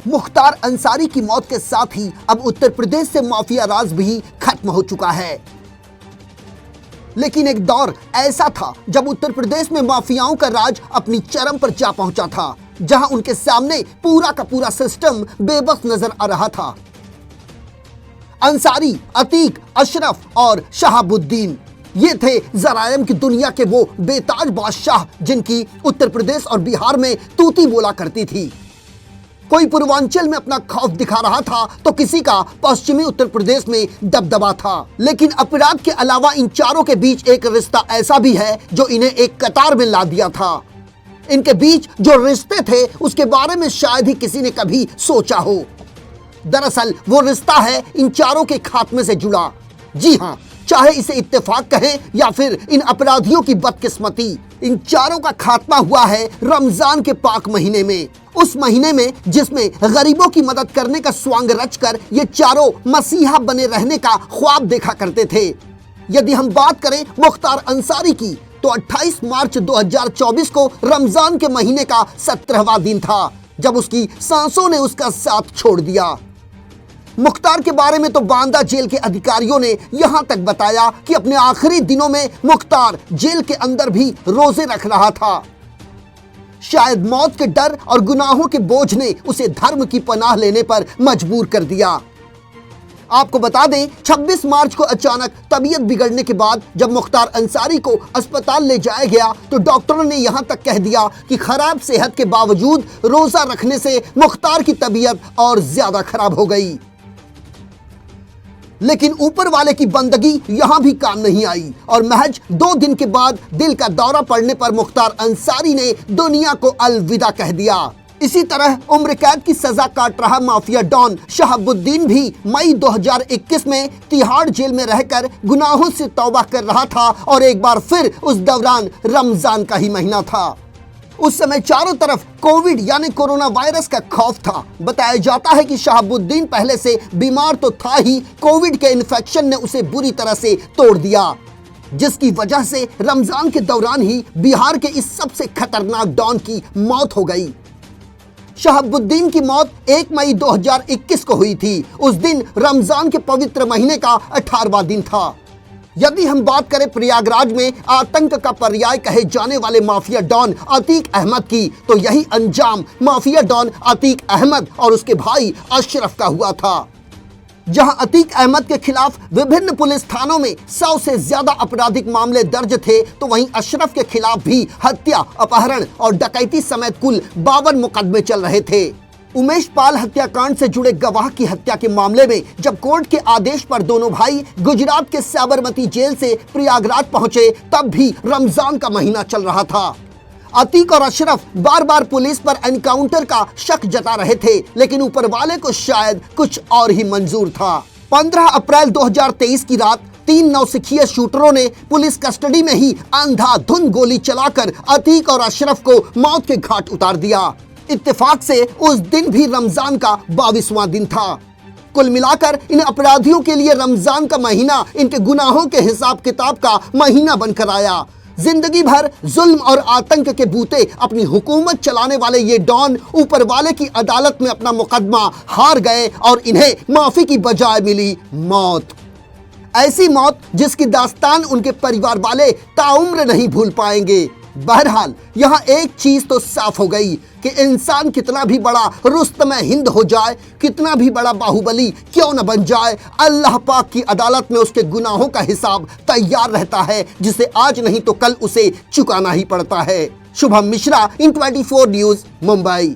मुख्तार अंसारी की मौत के साथ ही अब उत्तर प्रदेश से माफिया राज भी खत्म हो चुका है। लेकिन एक दौर ऐसा था जब उत्तर प्रदेश में माफियाओं का राज अपनी चरम पर जा पहुंचा था, जहां उनके सामने पूरा का पूरा सिस्टम बेबस नजर आ रहा था। अंसारी, अतीक, अशरफ और शहाबुद्दीन, ये थे जरायम की दुनिया के वो बेताज बादशाह जिनकी उत्तर प्रदेश और बिहार में तूती बोला करती थी। कोई पूर्वांचल में अपना खौफ दिखा रहा था तो किसी का पश्चिमी उत्तर प्रदेश में दबदबा था। लेकिन अपराध के अलावा इन चारों के बीच एक रिश्ता ऐसा भी है जो इन्हें एक कतार में ला दिया था। इनके बीच जो रिश्ते थे उसके बारे में शायद ही किसी ने कभी सोचा हो। दरअसल वो रिश्ता है इन चारों के खात्मे से जुड़ा। जी हाँ, चाहे इसे इत्तेफाक कहें या फिर इन अपराधियों की बदकिस्मती, इन चारों का खात्मा हुआ है रमजान के पाक महीने में। उस महीने में जिसमें गरीबों की मदद करने का स्वांग रचकर ये चारों मसीहा बने रहने का ख्वाब देखा करते थे। यदि हम बात करें मुख्तार अंसारी की तो 28 मार्च 2024 को रमजान के महीने का 17वां दिन था जब उसकी सांसों ने उसका साथ छोड़ दिया। मुख्तार के बारे में तो बांदा जेल के अधिकारियों ने यहां तक बताया कि अपने आखिरी दिनों में मुख्तार जेल के अंदर भी रोजे रख रहा था। शायद मौत के डर और गुनाहों के बोझ ने उसे धर्म की पनाह लेने पर मजबूर कर दिया। आपको बता दें, 26 मार्च को अचानक तबीयत बिगड़ने के बाद जब मुख्तार अंसारी को अस्पताल ले जाया गया तो डॉक्टरों ने यहां तक कह दिया कि खराब सेहत के बावजूद रोजा रखने से मुख्तार की तबीयत और ज्यादा खराब हो गई। लेकिन ऊपर वाले की बंदगी यहां भी काम नहीं आई और महज 2 दिन के बाद दिल का दौरा पड़ने पर मुख्तार अंसारी ने दुनिया को अलविदा कह दिया। इसी तरह उम्र कैद की सजा काट रहा माफिया डॉन शहाबुद्दीन भी मई 2021 में तिहाड़ जेल में रहकर गुनाहों से तौबा कर रहा था और एक बार फिर उस दौरान रमजान का ही महीना था। उस समय चारों तरफ कोविड यानी कोरोना वायरस का खौफ था। बताया जाता है कि शहाबुद्दीन पहले से बीमार तो था ही, कोविड के इन्फेक्शन ने उसे बुरी तरह से तोड़ दिया, जिसकी वजह से रमजान के दौरान ही बिहार के इस सबसे खतरनाक डॉन की मौत हो गई। शहाबुद्दीन की मौत 1 मई 2021 को हुई थी। उस दिन रमजान के पवित्र महीने का 18वां दिन था। यदि हम बात करें प्रयागराज में आतंक का पर्याय कहे जाने वाले माफिया डॉन अतीक अहमद की, तो यही अंजाम माफिया डॉन अतीक अहमद और उसके भाई अशरफ का हुआ था। जहां अतीक अहमद के खिलाफ विभिन्न पुलिस थानों में 100 से ज्यादा आपराधिक मामले दर्ज थे, तो वहीं अशरफ के खिलाफ भी हत्या, अपहरण और डकैती समेत कुल 52 मुकदमे चल रहे थे। उमेश पाल हत्याकांड से जुड़े गवाह की हत्या के मामले में जब कोर्ट के आदेश पर दोनों भाई गुजरात के साबरमती जेल से प्रयागराज पहुंचे, तब भी रमजान का महीना चल रहा था। अतीक और अशरफ बार बार पुलिस पर एनकाउंटर का शक जता रहे थे, लेकिन ऊपर वाले को शायद कुछ और ही मंजूर था। 15 अप्रैल 2023 की रात 3 नौसिखिए शूटरों ने पुलिस कस्टडी में ही अंधाधुंध गोली चलाकर अतीक और अशरफ को मौत के घाट उतार दिया। इत्तेफाक से उस दिन भी रमजान का 22वां दिन था। कुल मिलाकर इन अपराधियों के लिए रमजान का महीना इनके गुनाहों के हिसाब किताब का महीना बनकर आया। जिंदगी भर जुल्म और आतंक के बूते अपनी हुकूमत चलाने वाले ये डॉन ऊपर वाले की अदालत में अपना मुकदमा हार गए और इन्हें माफी की बजाय मिली मौत। ऐसी मौत जिसकी दास्तान उनके परिवार वाले ताउम्र नहीं भूल पाएंगे। बहरहाल यहाँ एक चीज तो साफ हो गई कि इंसान कितना भी बड़ा रुस्तम हिंद हो जाए, कितना भी बड़ा बाहुबली क्यों न बन जाए, अल्लाह पाक की अदालत में उसके गुनाहों का हिसाब तैयार रहता है, जिसे आज नहीं तो कल उसे चुकाना ही पड़ता है। शुभम मिश्रा, इन 24 न्यूज, मुंबई।